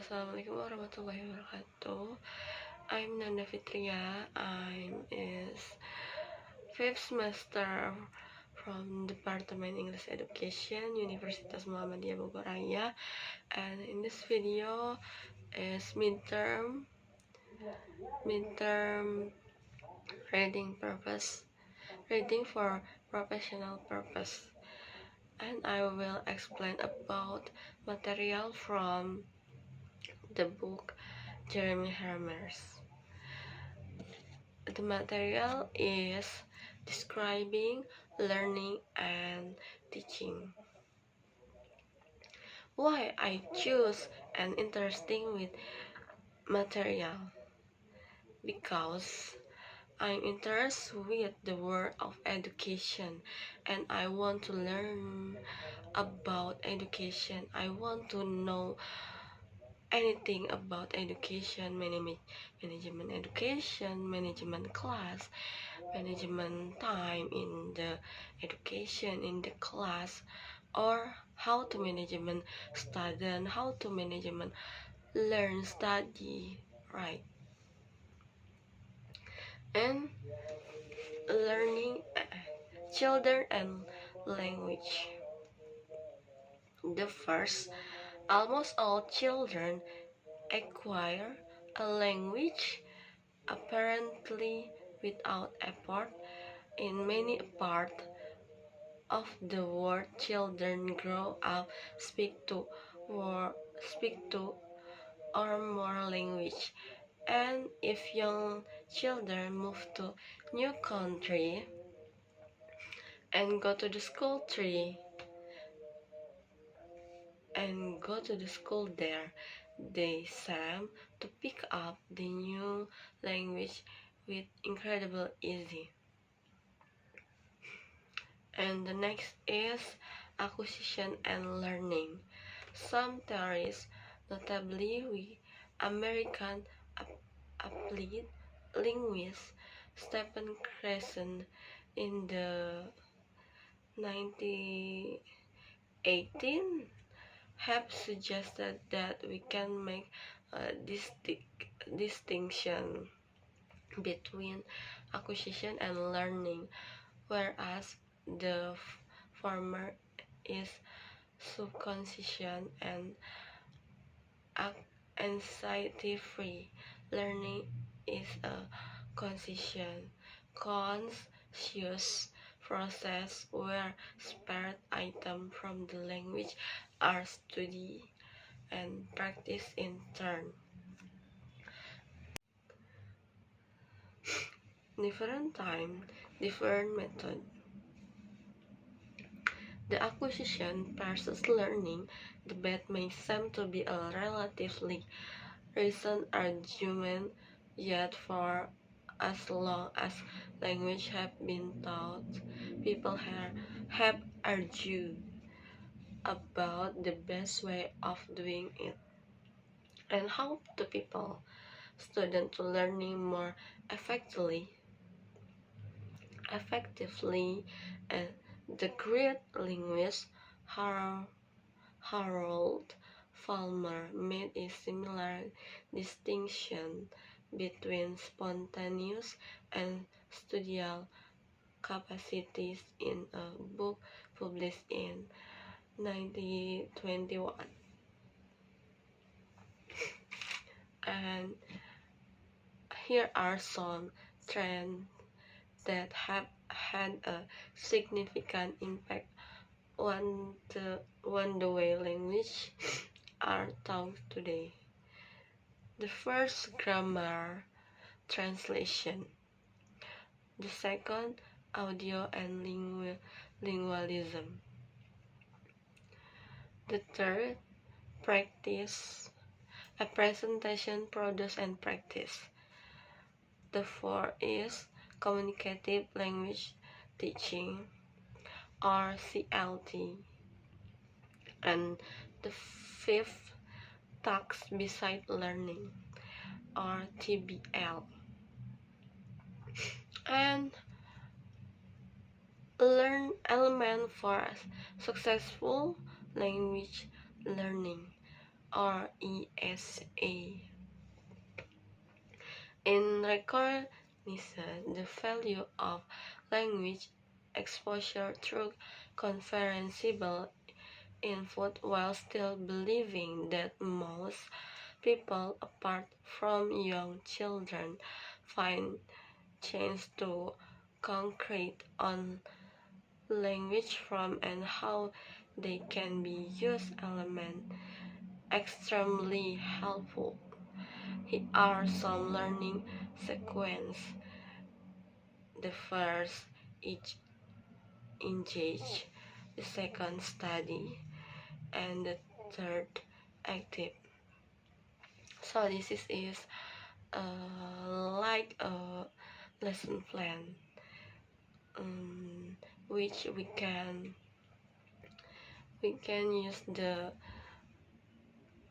Assalamualaikum warahmatullahi wabarakatuh. I'm Nanda Fitria. I'm is fifth semester from Department English Education, Universitas Muhammadiyah Bogor Raya, and in this video is midterm reading for professional purpose, and I will explain about material from the book Jeremy Hermers. The material is describing learning and teaching. Why I choose an interesting with material? Because I'm interested with the world of education and I want to learn about education. I want to know anything about education, management education, management class, management time in the education in the class, or how to management student, how to management learn study, right? And learning children and language. The first, almost all children acquire a language apparently without effort. In many parts of the world, children grow up speak two or more language, and if young children move to new country and go to the school there, they seem to pick up the new language with incredible easy. And the next is acquisition and learning. Some theories, notably with American applied linguist Stephen Krashen in the 1918, have suggested that we can make a distinction between acquisition and learning, whereas the former is subconscious and anxiety-free. Learning is a conscious process where separate items from the language are studied and practiced in turn. Different time, different method. The acquisition versus learning debate may seem to be a relatively recent argument, yet for as long as language have been taught, people have argued about the best way of doing it and how to people students to learning more effectively, and the great linguist Harold Falmer made a similar distinction between spontaneous and studial capacities in a book published in 1921. And here are some trends that have had a significant impact on the way language are taught today. The first, grammar translation. The second, audio and lingualism. The third, practice, a presentation, produce and practice. The fourth is communicative language teaching, or CLT. And the fifth, tasks beside learning, or TBL. And learn element for successful language learning, or ESA. In recognition, the value of language exposure through conferenceable input while still believing that most people, apart from young children, find change to concrete on language from and how they can be used element extremely helpful. Here are some learning sequence. The first each engage, the second study, and the third active. So this is like a lesson plan, which we can use the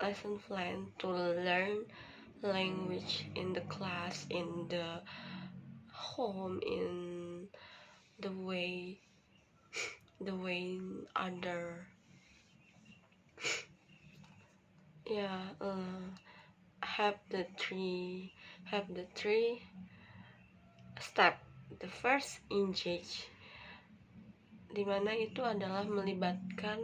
lesson plan to learn language in the class, in the home, in the way other, yeah, have the three step. The first engage, dimana itu adalah melibatkan,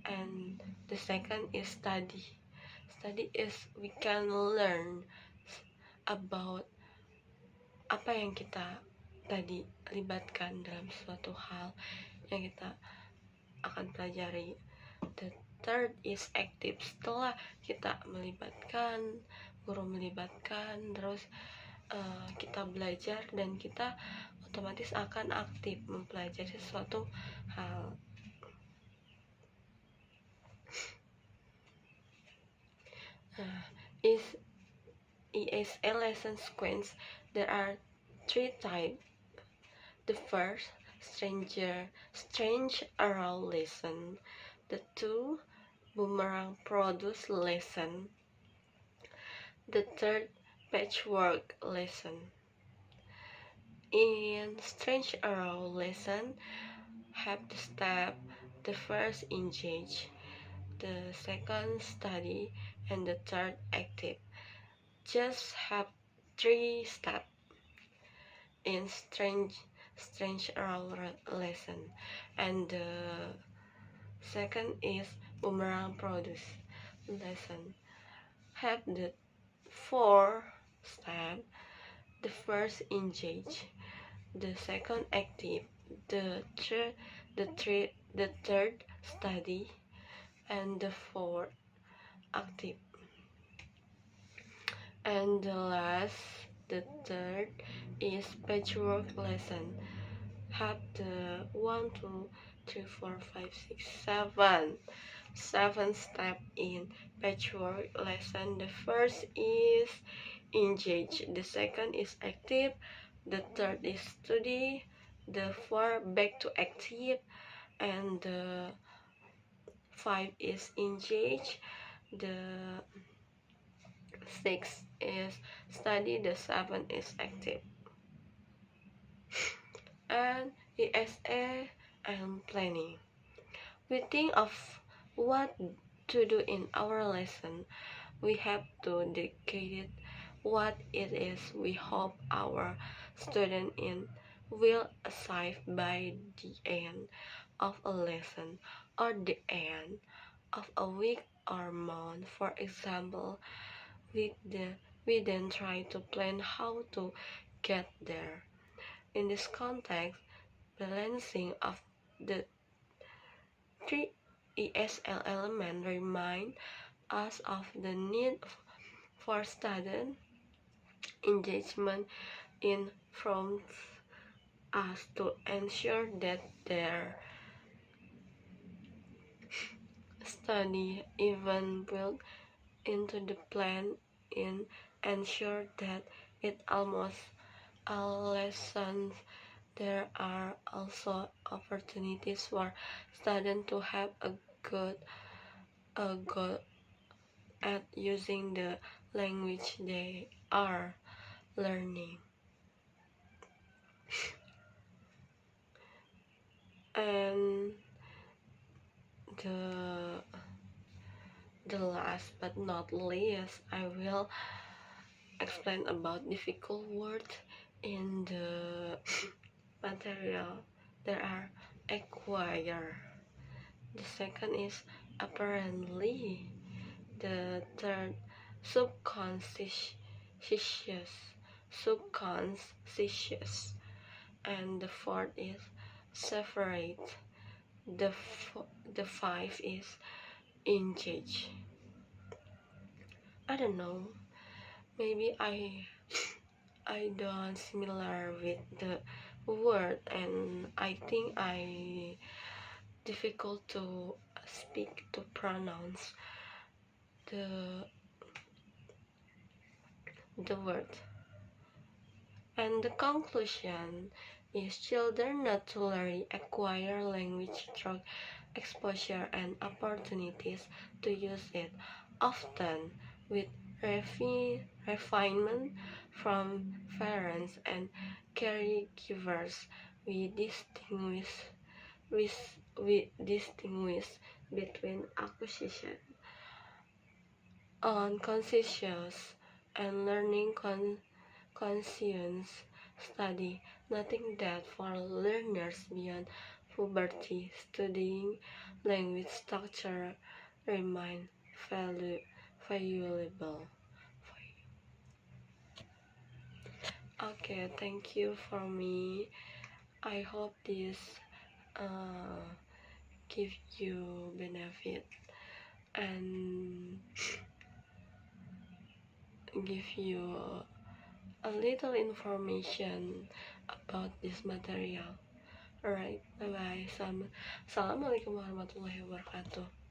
and the second is study. Study is we can learn about apa yang kita tadi libatkan dalam suatu hal yang kita akan pelajari. The third is active. Setelah kita melibatkan, guru melibatkan, terus kita belajar dan kita otomatis akan aktif mempelajari sesuatu hal. Is ESL lesson sequence, there are three types. The first, strange oral lesson. The two, boomerang produce lesson. The third, patchwork lesson. In strange oral lesson, have the step, the first engage, the second study, and the third active. Just have 3 steps in strange oral lesson, and the second is boomerang produce lesson. Have the 4 steps. The first engage, the second active, the third study, and the fourth active. And the third is patchwork lesson. Have the 1, 2, 3, 4, 5, 6, 7 step in patchwork lesson. The first is engage, the second is active, the third is study, the fourth back to active, and the 5 is engage, the 6 is study, the 7 is active. And ESA and planning. We think of what to do in our lesson. We have to dedicate what it is we hope our student will achieve by the end of a lesson or the end of a week or month. For example, we then try to plan how to get there. In this context, balancing of the 3 ESL elements remind us of the need for student engagement in from us to ensure that their study even built into the plan in ensure that it almost all lessons. There are also opportunities for students to have a go at using the language they are learning. And the last but not least, I will explain about difficult words in the material. There are acquire. The second is apparently. The third, subconscious, subconscious, and the fourth is separate. The five is engage. I don't know. Maybe I don't similar with the word, and I think I difficult to speak to pronounce the word. And the conclusion is children naturally acquire language through exposure and opportunities to use it, often with refinement from parents and caregivers. We distinguish between acquisition unconscious and learning conscious study, noting that for learners beyond puberty, studying language structure remain valuable. Okay, thank you for me. I hope this uh, give you benefit and give you a little information about this material. Alright, bye bye. Assalamualaikum warahmatullahi wabarakatuh.